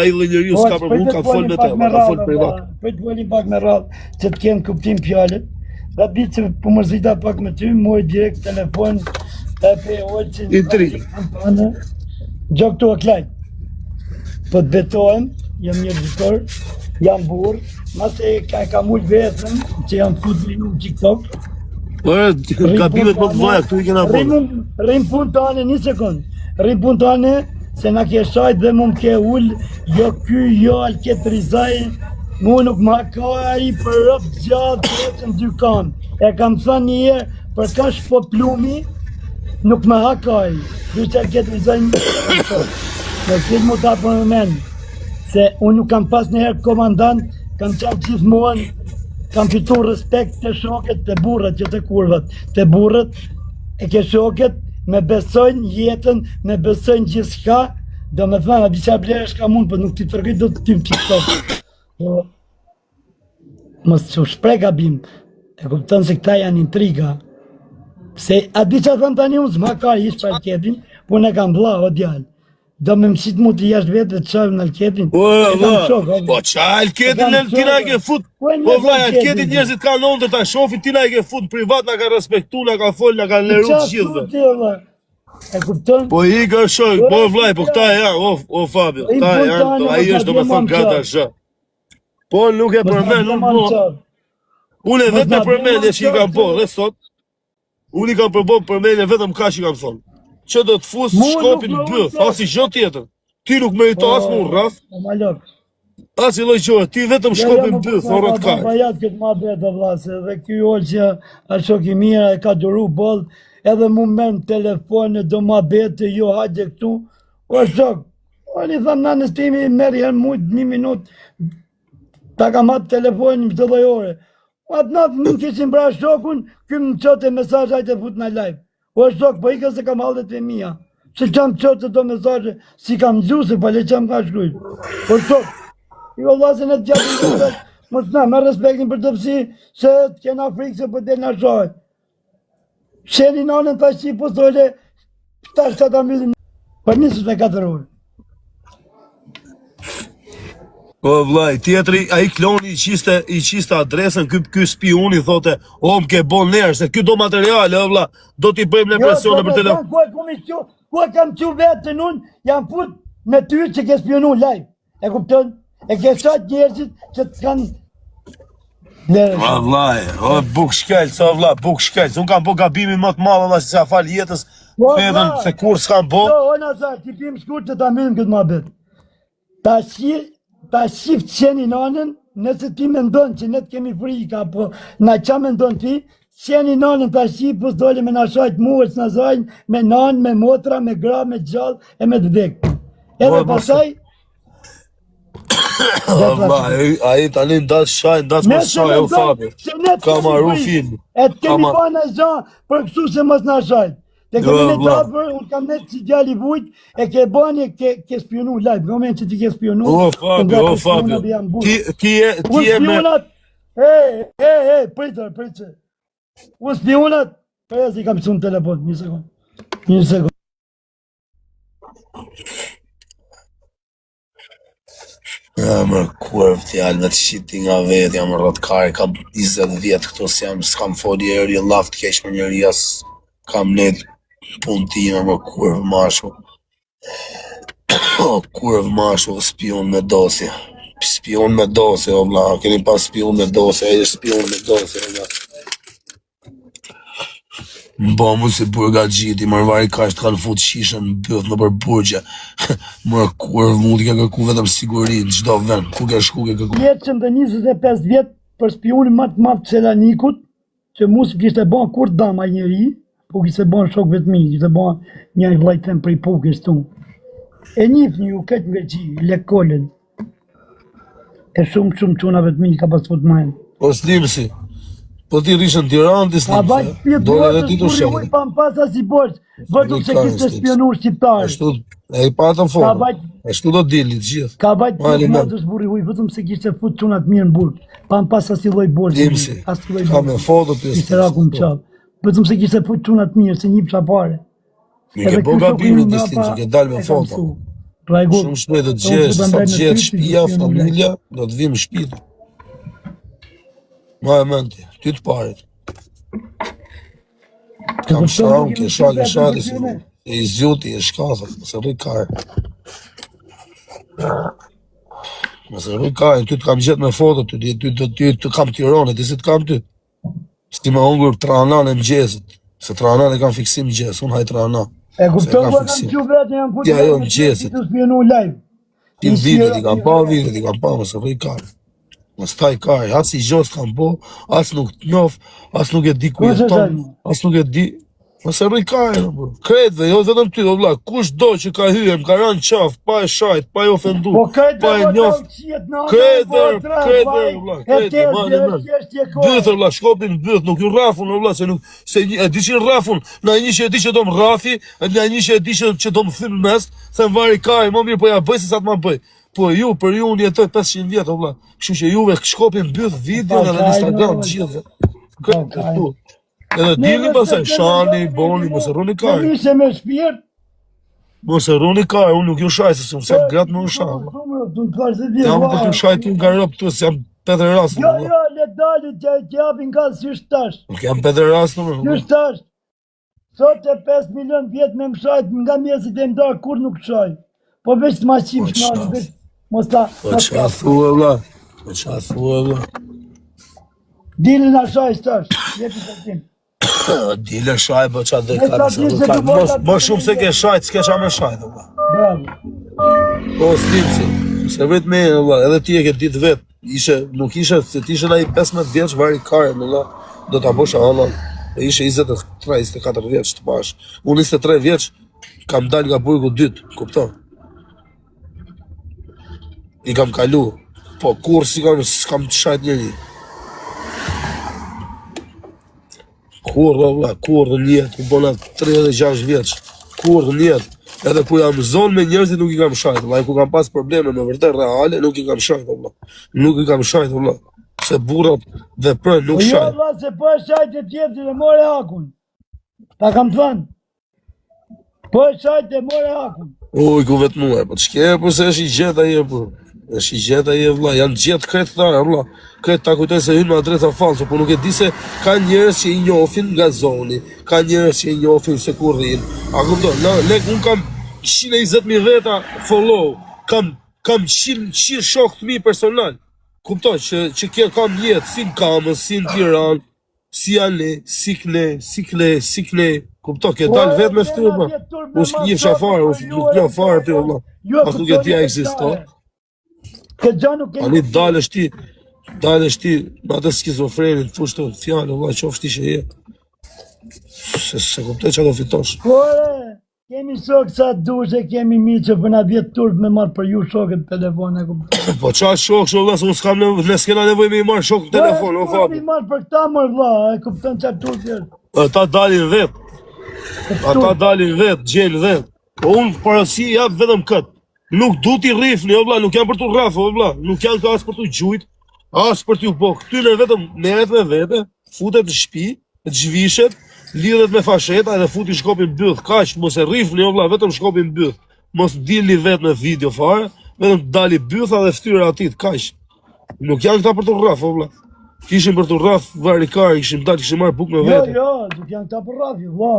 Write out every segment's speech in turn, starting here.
ai njeriu s'ka problem, ka fol me ta, ka fol privat. Po të volim pak me radhë, që të kenë kuptim fjalët. Dhe bitë që po mërzita pak me ty, moj direkt telefon, e pe olqin, I tri. Gjo këtu e klajt. Po të betohem, jam një rëzitor, jam burë, mase ka mull vetëm, që jam fut në TikTok. Gabimet më të mëdha këtu i kena bërë. Rrim pun të anë, një sekund. Rrim pun të anë, se na ke shajt dhe mu m'ke ull, jo ky, jo alket rizaj, mu nuk ma ka i për rëp gjatë të në dy kam. E kam thënë një herë, për ka shpo plumi, nuk me hakaj. Du që alket rizaj një në këtë mu ta për në menë. Se unë nuk kam pas një herë komandant, kam qatë gjithmonë, kam fitu respekt të shoket të burrat që të kurvat. Të burrat e ke shoket me besojnë jetën, me besojnë gjithçka, do me thënë, a disa blerë shka mund, për nuk t'i tërgëj do të tim TikTok. Mos që shprej gabim, e kupton se këta janë intriga. Se a di që thënë tani unë s'ma ka ish për alketin, po ne kam vlla o djallë. Do me mësit mu të jashtë vetë dhe të qajmë në alketin. Po qa alketin tina e ke fut. Po vlaj, alketin njerëzit ka nëndër ta shofin, tina e ke fut privat, na ka respektu, na ka fol, na ka leru të qilëve. E kupton? Po i ka shoj, po vlaj, po këta janë, o Fabio, këta janë, a i është do me thënë gata shë. Po nuk e përmen, unë e vetë me përmen e që i kam po, dhe sot, unë i kam përmen e vetëm ka që i kam thonë. Që do të fusë shkopin në bëth, as i gjë tjetër. Ti nuk me i to as më unë rraf. As i loj gjojë, ti vetëm shkopin në bëth, orët kaj. Pa jatë këtë ma bete vlase, dhe kjo olë që a shok i mira e ka duru bollë, edhe mu mërë në telefone, do ma bete, jo haqe këtu. O shok, o një thamë nanës timi, meri herë mujtë, një minut, ta kam atë telefonin më të dhejore. O atë natë më kishim bra shokun, këmë në qote mesaj ajte fut në live. O shok, po ika se kam haldet e mija. Se qam qote do mesajë, si kam gjuse, pa le qam ka shkruj. O shok, jo lasën e të gjatë në më të na, me respektin për të pësi, se të kena frikë se për të në shoj. Sheni nanën të ashtë i postole, ta shtë ta mydhin, për njësës me 4 orë. Po vlaj, tjetëri, a i kloni i qiste adresën, ky spioni thote, o më ke bon nërë, se ky do materiale, o vla, do t'i bëjmë në presione për telefon. Ku e kam që vetë të nun, jam fut me ty që ke spionu live. E kupton? E ke shatë njerëzit që të kanë... O vlaj, o buk shkelë, o vla, buk shkelë, unë kam bo gabimi më të malë, si sa falë jetës, fedën, se kur s'kam bo. O nësa, ti pim shkur që ta mëdhëm këtë ma betë. Ta shiftë qeni nanën, nëse ti me ndonë që ne të kemi frika, po na qa me ndonë ti, qeni nanën ta shiftë, po s'dole me na shajtë muës në zajnë, me nanë, me motra, me gra, me gjallë, e me të vdekë. Edhe pasaj... A i tani ndatë shajnë, ndatë më shajnë, o Fabio. Ka marru film. E të kemi pa në zhanë, për kësu se mos në shajnë. Te kemi në tapër, unë kam netë si gjalli vujt, e ke bani ke spionu live, gomen që ti ke spionu. O Fabio, ti e me... Pritër. Unë spionat, e si kam pësu në telefon, një sekund. Ja, mërë kurv t'jallë me të shiti nga vetë, jam rrët kare, kam 20 vjetë këto si jam, s'kam fodi e rrë, laft kesh me njëri, jas kam net pun t'ime, mërë kurv mashu. Kurv mashu, spion me dosje. Spion me dosje, o vla, keni pas spion me dosje, e spion me dosje, o vla. Mba mu si burga gjiti, mërë vari ka është kanë fut shishën në bëth në për burgje. Mërë kurv mu t'i ke kërku vetëm sigurin, qdo ven, ku ke shku ke kërku. Jetë që më të 25 vjetë për spionin matë të Selanikut, që mu s'u kishte ban kur dama i njëri, po kishte ban shok vetëmi, kishte ban një vlajten për i pukës tu. E njif një u këtë nga qi, lekollin. E shumë quna vetëmi ka pas fut majnë. Po s'limësi. Po ti rishë në Tiranë, ti s'limësi. Dole dhe ti të shemë. Pa më pasa si borç, vëtëm se kishte spionu shqiptarë. E i patën fonë, e shtu do t'dillit gjithë. Ka bajt për motës burri huj, vëtëm se kishte fut qunat mirë në burg. Pa më pasa si loj borç. Dimësi, ka me foto të kishte raku më qabë. Vëtëm se kishte fut qunat mirë, se një pësha pare. Mi ke bo gabimin distin, që ke dalë me foto. Shumë shpejt do të gjesh, sa të gjetë shtëpia, familja, do të vim shtëpi. Ma e mendje, ty të parit. Kam shraun, ke shati, e i zjuti, e shkathët, mëse rrëj kajë. Mëse rrëj kajë, ty të kam gjetë me foto, ty të kam Tiranit, ti si të kam ty. Sti me hungur Trana në mëgjesit, se Trana e kam fiksim mëgjes, unë haj Trana. E kupton po kam që vetë jam ja jo mëgjesit. Ti të spjenu live. Ti video, ti kam pa video, ti kam pa, mëse rrëj kajë. Mësë taj kajë, as i gjost kam po, as nuk të njof, as nuk e di ku jeton, as nuk e di. Mëse rrëj kajë, kretve, jo vetëm ty, o vla, kush do që ka hyem, ka ranë qaf, pa e shajt, pa e ofendu, pa e njof, kretve, o vla, kretve, bëthër, vla, shkopin bëth, nuk ju rafun, o vla, se e di që rafun, na një që e di që do më rafi, na një që e di që do më thymë mes, se më vari kajë, më mirë, po ja bëj se sa të ma bëj. Po ju, për ju unë jetoj 500 vjetë, o vla, kështu që juve shkopin bëth video edhe në Instagram, gjithë, këtë. Edhe dini pasaj, shani, boni, mos e rruni kajë. Se me shpirt. Mos e rruni kajë, unë nuk ju shaj, se se më gratë më në shaj. Jam për të shaj ty nga rëpë të, se jam Petër Erasmë. Jo, le dali që japin ka si shtash. Nuk jam Petër Erasmë. Si shtash. Sot e 5 milion vjetë me më shajt, nga mjesit e ndarë, kur nuk shaj. Po veç të ma qim shmani, veç mos ta... Po që a thua, vla. Po që a thua, vla. Dili nga shaj shtash, jeti të tim. Dile shaj, po qa dhe ka më shumë se ke shajt, s'ke qa me shajt, vla. Bravo. Po, s'limësi, se vetë me, vla, edhe ti e ke ditë vetë, nuk ishe, se ti ishe na i 15 vjeç, vari kare, vla, do t'a bosha ana, e ishe 23-24 vjeç të pash. Unë 23 vjeç, kam dal nga burgu 2, kupton? I kam kalu, po kur si s'kam të shajt njëri. Kur dhe vla, kur dhe njetë, ku bona 36 vjeç, kur dhe njetë, edhe ku jam zonë me njerëzit nuk i kam shajt, vla, ku kam pas probleme me vërtet reale, nuk i kam shajt, vla, nuk i kam shajt, vla, se burrat dhe prën nuk shajt. Jo, vla, se po e shajt e tjetër e more hakun, ta kam thënë, po e shajt e more hakun. Uj, ku vetë muaj, po të shke, po se është i gjeta je, po. Është i gjeta je, vla, janë gjetë kretë këta, vla. Kretë ta kujtoj se hynë me adresa falso, po nuk e di se ka njerës që i njofin nga zoni, ka njerës që i njofin se kur rrinë. A kupton, unë kam 120.000 veta follow, kam 100 shok të mi personal. Kupton, që kjo kam jetë, si në Kamës, si në Tiranë, si ale, si kle, kupton, ke dalë vetë me ftyrë, ma. Unë s'kë një shafare, nuk një afare të, vla. Pas nuk e tja eksistot. Ani dalësh ti, në atë skizofrenin, fush të fjallë, vla, qofsh ti që je. Se kuptoj që do fitosh. Kore, kemi shok sa dushe, kemi mi që përna vjetë turp me marë për ju shokët telefon, e kuptoj. Po qa shok, vla, se unë s'kam ne s'kena nevoj me i marë shok në telefon, o fabi. Po, mi marë për këta mërë, vla, e kuptoj qa turp jetë. Ata dalin vetë, gjelë vetë. Po unë parësi jabë vedëm këtë. Nuk du t'i rrifni, o vla, nuk janë për t'u rrafë, o vla, nuk janë ka asë për t'u gjujt, asë për t'u po, këtyne vetëm meret me vete, futet në shpi, zhvishet, lidhet me fasheta edhe futi shkopin bëth, kaq, mos e rrifni, o vla, vetëm shkopin bëth, mos dilni vetë me video fare, vetëm dali bëtha dhe ftyra atit, kaq, nuk janë këta për t'u rrafë, o vla, kishin për t'u rrafë varikari, kishin dalë, kishin marrë buk me vete. Jo, nuk janë këta për rrafë, vla.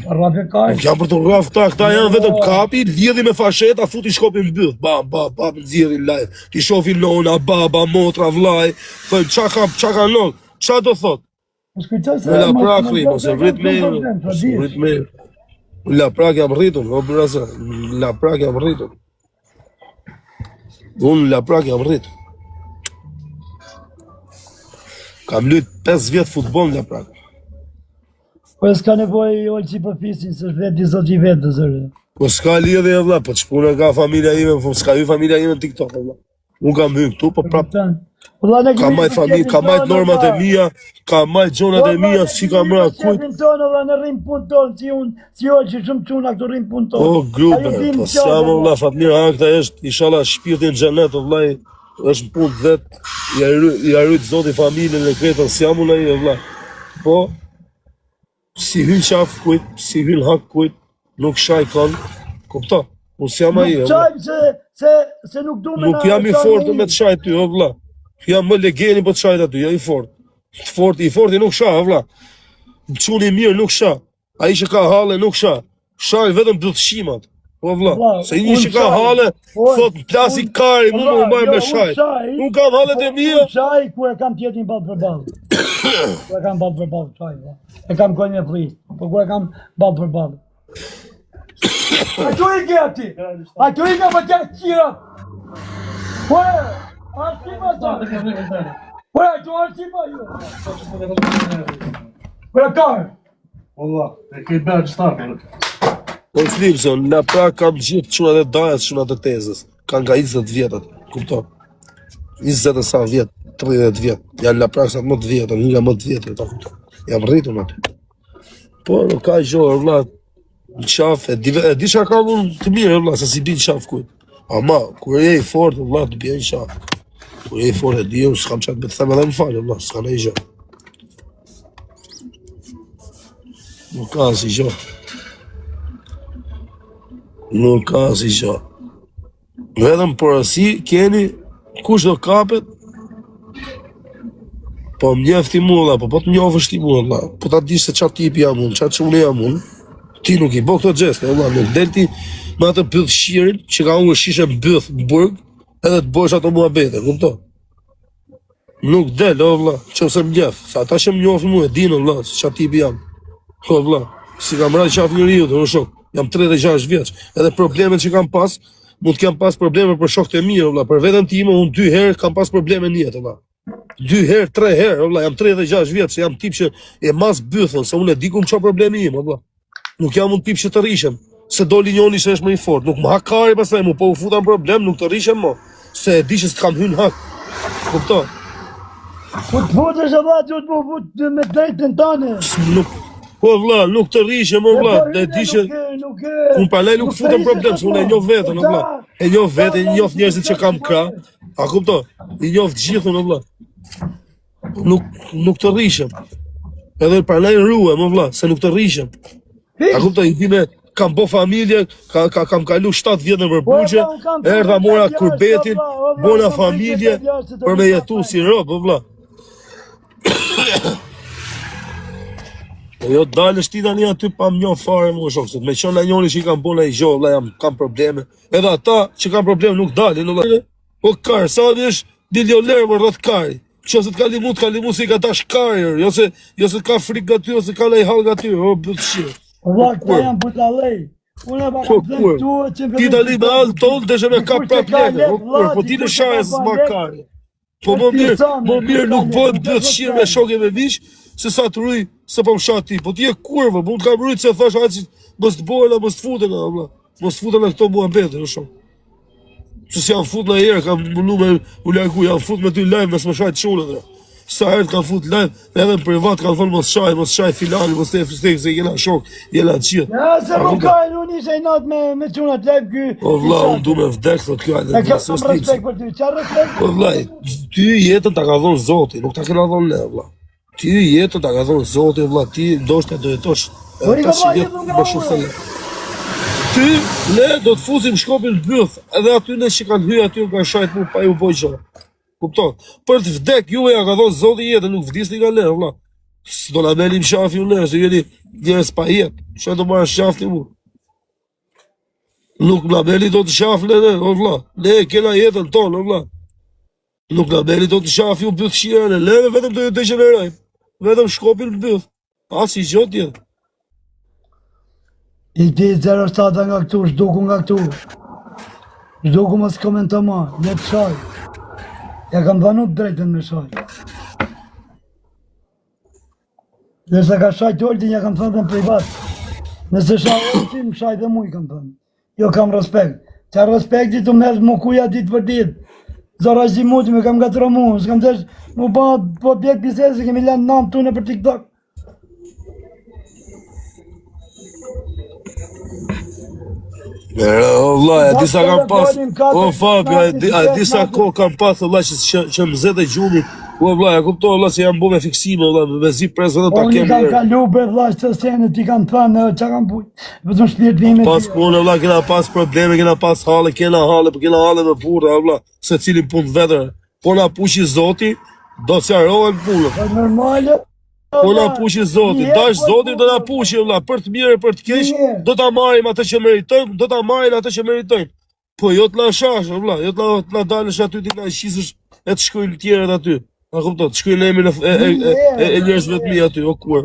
Nuk janë për të rraf këta janë vetëm kapi, lidhi me fasheta, futi shkopin bëth, bam, nxirri live, ti shofi nona, baba, motra, vllai, thoj, qa ka non, qa do thot? Me la prak rritu, se vrit me, la prak jam rritu, la prak jam rritu, unë la prak jam rritu, kam lyt 5 vjet futbol la prak. Po s'ka nevoj ollë që i përfisin, se vetë i zot i vetë, zërë. Po s'ka lidhe, vla, po që punë ka familja ime, s'ka ju familja ime në TikTok, vla. Unë kam hynë këtu, po prap. Ka majt familja, ka majt normat e mija, ka majt gjonat e mija, si ka mëra kujt. Në rrim punë tonë, si ollë që shumë quna këtu rrim punë tonë. Po, grupe, po s'jam, vla, Fatmira Akta është, ishala shpirtin xhenet, vla, është në punë vetë, i arrujt zoti familjen e kretën, s'jam unë e, vla. Po, si hynë qaf kujt, si hynë hak kujt, nuk shaj kanë, kupta. Unë s'jam ai, Nuk o vlla. qaj se nuk du me Nuk jam i fortë me të shaj ty, o vlla. Jam më legeni po të shajt aty, jam i fortë. I forti nuk shah, o vlla. Çuni i mirë nuk shah. Ai që ka halle nuk shah. Shaj vetëm byllshimat. O vlla, se një që ka halle, thot plasi kari, mu më mbaj me shaj. Unë kam hallet e mia. Shaj, ku e kam tjetin ballë për ballë. Ku e kam ballë për ballë, shaj, vlla. E kam kojnë e frisë, po ku e kam ballë për ballë. A tu i ke ati? A tu i ka më të qira? Po e, arshima ta. Po e, tu arshima ju. Po e kare. Valla, e ke bërë gjithar. Po Flipson, na pra kam gjithë çunat e dajës, çunat e tezës. Kanë nga 20 vjetat, kupton? 20 e sa vjet, 30 vjet. Janë la praksa më të vjetër, nga më të vjetër, ta kupton. Jam rritur aty. Po nuk ka gjë, valla. Në qafë, e di çka kam unë të mirë, valla, se si bin qafë kujt. Ama, kur je i fortë, valla, të bjen qafë. Kur je i fortë, e di unë, s'kam qatë me të them edhe më falë, valla, s'ka nej gjë. Nuk ka si gjë. Nuk ka si gjë. Vetëm porosi keni, kush do kapet, po mjefti mua, po të njofësh ti mua, valla. Po ta dish se çfarë tipi jam unë, çfarë çuni jam unë. Ti nuk i bo këto gjeste, valla, nuk del ti me atë byllshirin që ka unë shishe mbyth në burg, edhe të bosh ato muhabete, kupto? Nuk del, o valla, qëse mjef, sa ata që më njofë mua, e dinë, valla, se çfarë tipi jam. O valla, si kam rrallë qafë njëriut, në shok, jam 36 vjeç, edhe problemet që kam pas, mund të kam pas probleme për shokët e mirë, valla, për vetën time, unë 2 herë kam pas probleme në jetë, valla. 2 herë, 3 herë, valla, jam 36 vjeç, jam tip që e mas bythën, se unë e di ku më qa problemi im, valla. Nuk jam unë tip që të rishem, se doli njoni që është më i fort, nuk më hak kari pastaj mu, po u futa në problem, nuk të rishem mo, se e di që s'kam hyn hak, kupto? Po të futesh e vla, që të më futë me drejtën tane. Nuk, po vlla, nuk të rishem, o vlla, e di që, unë palaj nuk futem problem, se unë e njoh vetën, o vlla, e njoh vetën, e njoh njerëzit që kam krah, a kupto? E njoh të gjithën, o vlla, nuk të rishem, edhe palaj ruhem, o vlla, se nuk të rishem. A kuptoj, i dime, kam bo familje, kam kalu 7 vjetë në Vërburgje, erdha mora kurbetin, bona familje, për me jetu si robë, vlla. Jo dalë shtina një aty pa më njohë fare më shokë, me qënë njoni që i kam bona i gjohë, vlla, kam probleme, edhe ata që kam probleme nuk dalin, vlla. Po karë, sa dhe është milionerë më rrët kari, që se t'ka limu se i ka tash karër, jo se t'ka frikë nga ty, jo se ka lej halë nga ty, o bëtë shirë. Vlla, këta jam butalej. Unë e ba kam të tu që... Ti tali me alë tonë dhe me ka prap leke, po ti në shajë se s'ma kari. Po më mirë nuk bëhet bëtë shirë me shoke me vishë, se sa të rujë se po më shatë ti. Po ti e kurvë, mund t'kam rujtë se thash hajtë që mës të bojnë, mës të futën, mës të futën e këto mua bete, në shumë. Se si jam fut në herë, kam mundu me u largu, jam fut me ty live, mes më shajtë qunë, dhe. Sa herët kanë fut live, edhe në privat kanë thonë mos shaj filani, mos te fristek, se jena shok, jena qitë. Ja, se më kajnë, unë ishe i natë me qunat live ky... O vlla, unë du me vdek, thot kjo ajde. E kam respekt për ty, qarë respekt? O vlla, ty jetën ta ka dhonë Zoti, nuk ta kena dhonë ne, vlla. Ty jetën ta ka dhonë Zoti, vlla, ti ndoshta do jetosh 800 vjetë më shumë se ne. Ty, ne do të fuzim shkopin byth, edhe aty ne që kanë hyj aty nga shajt mu pa ju boj gjo. Kupton? Për të vdek, juve ja ka dhonë Zoti jetën, nuk vdisni nga ne, vlla. S'do na melim shafi unë ne, se jeni njerëz pa jetë. Që do marrë shafti mu? Nuk na meli do të shafle ne, o vlla. Ne kena jetën tonë, o vlla. Nuk na meli do të shafi u byth shirën e leve, vetëm do ju degenerojmë. Vetëm shkopin në byth. As i gjot jetë. I ti 07 nga këtu, shduku nga këtu. Shduku mos komento ma, ne të shaj. Ja kam dhanu të drejten me shaj. Dhe se ka shaj të oltin, ja kam thënë dhe në privat. Nëse shaj oltin, më shaj dhe mu i kam thënë. Jo kam respekt. Qa respekti të mes më kuja ditë për ditë. Zora Zhimuti me kam gatro mu, s'kam tesh mu po bjek pisese, se kemi lanë namë tune për TikTok. O vlla, e disa kam pas, o Fabio, e disa ko kam pas, o vlla, që më zete gjumi Po vlla, e kuptoj vlla se jam bo me fiksime vlla, me zi prezant ta Unë kem. kam kalu bre vlla që sene ti kanë thënë çka kanë bujt. Vetëm shpirtimi. Pas punë vlla kena pas probleme, kena pas halle, kena halle me burra vlla, secili punë vetër. Po na pushi Zoti, do të sqarohen punë. Po normale. Po na pushi Zoti, dash Zoti do na pushi vlla, për të mirë e për të keq, do ta marrim atë që meritojmë, do ta marrin atë që meritojmë. Po jo të na shash vlla, jo të na dalësh aty ti na qisësh e të shkojnë të tjerët aty. A kupton, të shkojnë emrin e njerëzve të mi aty, o kur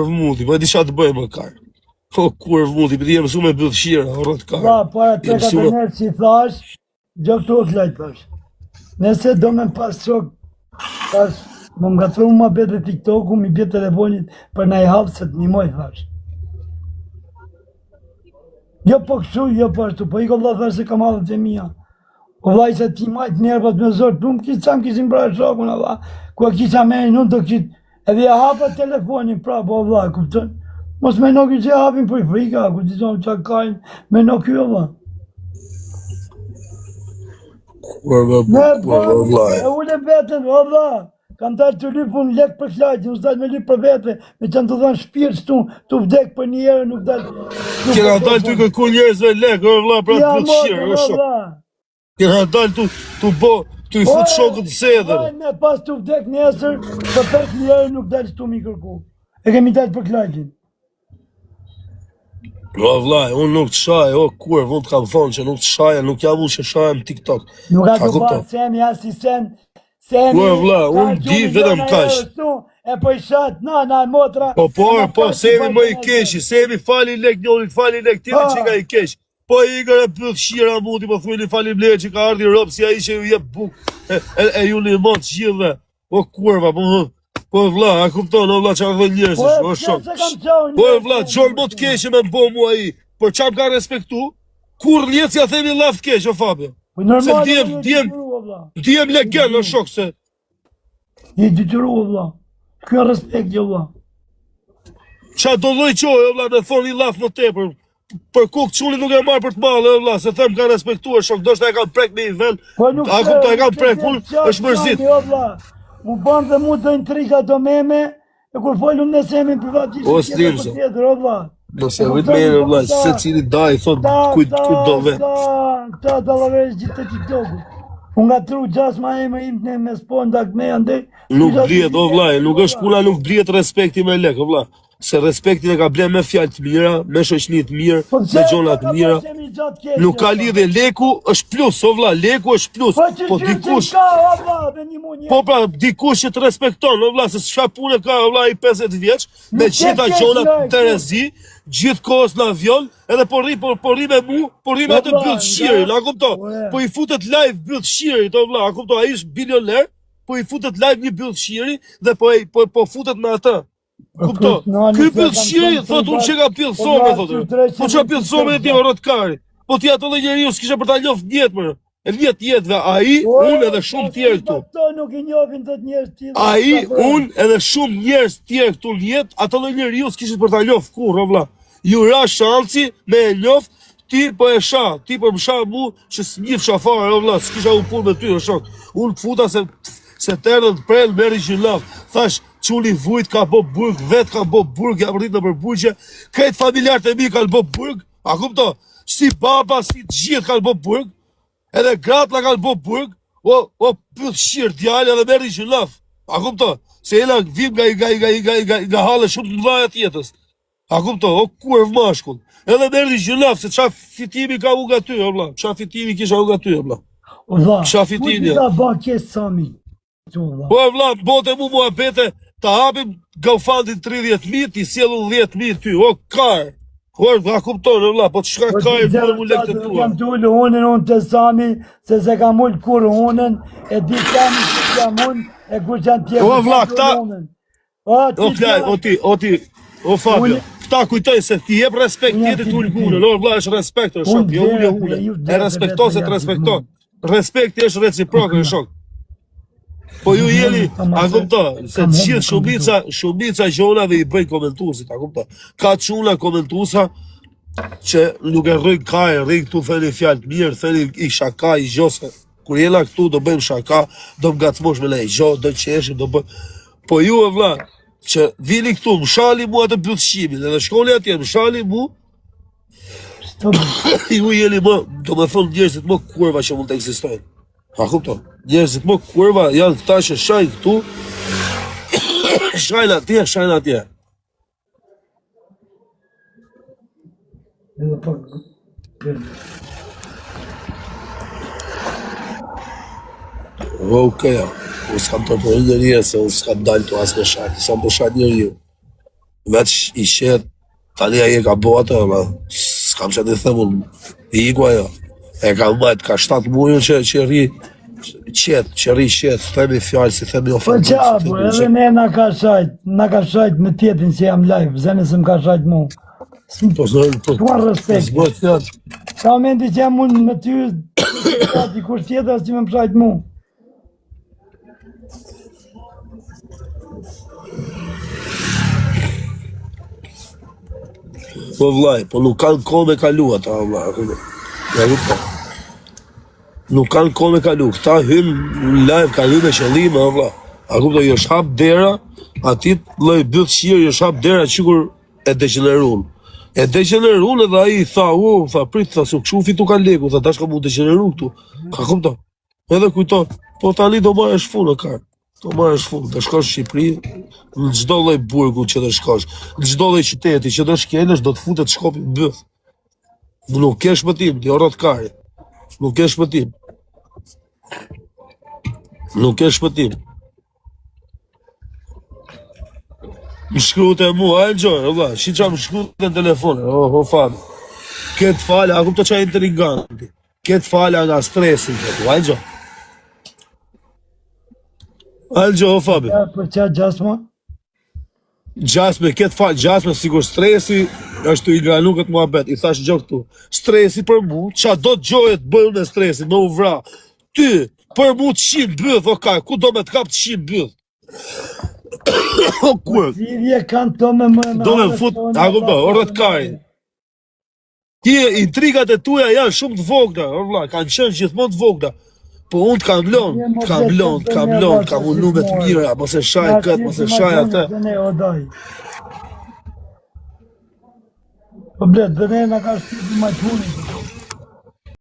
mundi, po e di çfarë të bëj më kar. O kur mundi, për të jam mësuar me bëllshira, rrot kar. Pra, para 3-4 njerëz që i thash, gjë këtu o klajt thash. Nëse do me pas shok, thash, më ngatru më bete TikToku, mi bje telefonit për na i hapë se të njëmoj, thash. Jo po kështu, jo po ashtu, po i ko vla thash se kam adhët e mija. O vlaj se ti majt nervat me zorë, tu më kisë qamë kishim pra shokun, Allah, ku a kisha merin, unë të kishit, edhe ja hapa telefonin pra, po vla, kuptën. Mos me nuk i që hapin për i frika, ku që zonë që kajnë, me nuk i vla. E ule vetën, o vla, kam dalë të lypun lek për shlajtë, unë dalë me lypë për vete, me që në të dhanë shpirës tu vdek për një herë, nuk dalë... Kena dalë të kërku njerëzve lek, o vla, pra të shirë, o shok. Kena dalë të i fut shokët të sedër. Me pas të vdek nesër, për 5 njerë nuk dalë shtu mi kërku. E kemi dalë për klajtin. O vlaj, unë nuk të shaj, o kur, unë të kam thonë që nuk të shaj, nuk jam unë që shajem TikTok. Nuk a të pa, semi, asi sen, o vla, unë di vetëm kash. E po i shatë, na, motra. Po, semi më i keshi, semi fali lek, njëri fali lek, tiri që ka i kesh. Po i gërë e pëllë shira mundi, po thuj një falim lejë që ka ardi ropë, si a i që ju jep buk, e ju një motë gjithve. O kurva, po vla, a kupton, o vla që a dhe njërës, o shok. Po vla, gjorë më të keshë me mbo mua i, por qa më ka respektu, kur njetë si a themi laf të keshë, o Fabio. Se djem legend, o shok, se. I dytyru, o vla, kjo respekt, o vla. Qa do doj qoj, o vla, me thonë i laf më tepër. Për kukë quli nuk e marrë për të malë, vla, se them ka respektuar shok, do shta e kam prek me i ven, a kupta e kam prek, është mërzit. Mu banë dhe mu të intriga do meme, e kur follu nësemi privatisht, o slimse, nëse vit me e vla, se cili daj, thot, kujt do ven. Ta dalavesh gjithë të TikToku. Unë nga tru gjasma e më imtne me sponda këme andej. Nuk blijet, o vla, nuk është puna, nuk blijet respekti me lek, o vla. Se respektin e ka blen me fjallë të mira, me shoqni të mirë, me gjona të mira. Nuk ka lidhe, leku është plus, o vla, leku është plus. Po dikush, po pra, dikush që të respekton, o vla, se shka punë ka, o vla, i 50 vjeç, me gjitha gjona të rezi, gjithë kohës në avion, edhe po rri me mu, po rri me atë bëllë shiri, a kupto? Po i futet live bëllë shiri, o vla, a kupto, a ish bilioner, po i futet live një bëllë shiri, dhe po futet me atë. Kupto, ky pëllëshiri, thot unë që ka pëllësome, thotë, po që ka pëllësome e ti o rotkari, po ti ato dhe njeri ju s'kisha për ta njoft njetë mërë, e njetë jetëve, a i, unë edhe shumë tjerë këtu. A i, unë edhe shumë njerës tjerë këtu njetë, ato dhe njeri ju s'kisha për ta njoft kur, o vla. Ju ra shanci me e njoft, ti po e sha, ti po më sha mu që s'njif shafare, o vla, s'kisha u pun me ty, o shok. Unë të futa se tërën të prejnë meri gjilaf, thash, quli vujt ka bo burg, vet ka bo burg, jam rritë në përburgje, krejt familjarët e mi ka bo burg, a kupto, si baba, si gjithë ka bo burg, edhe gratla ka bo burg, o pëllë shirë djallë edhe meri gjilaf, a kupto, se jena vim nga halë shumë të mdhaja tjetës, a kupto, o kurv mashkull, edhe meri gjilaf, se qa fitimi ka u nga ty, o vla, qa fitimi kisha u nga ty, o vla, qa fitimi, po e vla, bote mu mua bete, ta hapim gaufandin 30.000, ti sjelu 10.000 ty, o kar, a kuptonë, vla, po të shka kar, bërë mu lek të tua. Jam të ullë unën, unë të sami, se se kam ullë kur unën, e di sami që jam unë, e kur që janë tjetë. O vla, këta, o Fabio, këta kujtoj se ti jep respekt tjetë të ullë unën, o vla, është respekt, o shok, jo ullë unën, e respekto se të respekton, respekti është reciprokë, o shok. Po ju jeni, a kupto, se të gjithë shumica gjonave i bëjnë komentusit, a kupto. Ka quna komentusa që nuk e rrëjnë kaj, rrëjnë këtu theni fjallë mirë, theni i shaka, i gjose. kur jena këtu do bëjmë shaka, do më gacmosh me lejgjo, do qeshim, do bëjmë. Po ju e vlla, që vini këtu, më shali mu atë byllëshqimin, edhe shkoni atje, më shali mu, ju jeni më, do me thonë njerëzit më kurva që mund të eksistojnë. A kupton? Njerëzit më kurva janë këta që shajnë këtu, shajnë atje, shajnë atje. Okej, unë s'kam të përri njërje, se unë s'kam dalë të asë me shajtë, s'kam të shajtë njërje. Veç i shetë, tani aje ka bo atë, s'kam që të thëmë unë, i ikua jo. E ka majtë, ka 7 mujën që rri qetë, që rri qetë, themi fjallë, si themi Po ofendë. qabu, edhe ne na ka shajt në tjetin që jam live, zene se më ka shajt mu. S'kuan respekt. Ka momenti që jam unë me ty, i kur tjetër që më shajt mu. Po vllaj, po nuk kanë kohë me kalu ata, vllaj. Ja kupton. Nuk kanë kohë me kalu. Këta hyn në live, kanë hyn me qëllime, vllaj. A kupton, jo shhap dera, atit lloj byll shir, jo shhap dera sikur e degeneruan. E degeneruan edhe ai tha, tha prit, tha su kshu fitu ka leku, tha tash ka mu degeneru këtu. Ka kupton. Edhe kujton, po tani do marrësh funë kart. Do marrësh funë, të shkosh në Shqipëri, në çdo lloj burgu që të shkosh, në çdo lloj qyteti që do shkelësh, do të futet shkopi mbyll. Nuk ke shpëtim, ti orrot karit. Nuk ke shpëtim. Nuk ke shpëtim. Më shkrute mua, Algjor, valla, shi qa më shkrute në telefone, o Fabi. Këtë falë, a kupto qa intriganti. Këtë falë nga stresin, këtë, Algjor. Algjor, o Fabi. Për qa gjasma? Gjasme, këtë falë, gjasme, sigur stresi, është i granu këtë muhabet, i thash gjë këtu. Stresi për mu, qa do të gjohet bëjnë në stresi, në u vra. Ty, për mu të shim bëth, o kaj, ku do me të kap të shim bëth? O kur? Sivje kanë to me më... Do me fut, a ku do, orët kaj. Ti, intrigat e tuja janë shumë të vogla, o vla, kanë qenë gjithmonë të vogla. Po unë t'kam lonë, kam unu me të mira, mos e shaj këtë, mos e shaj atë. Po blet, dhe ne nga ka shqipë ma quni.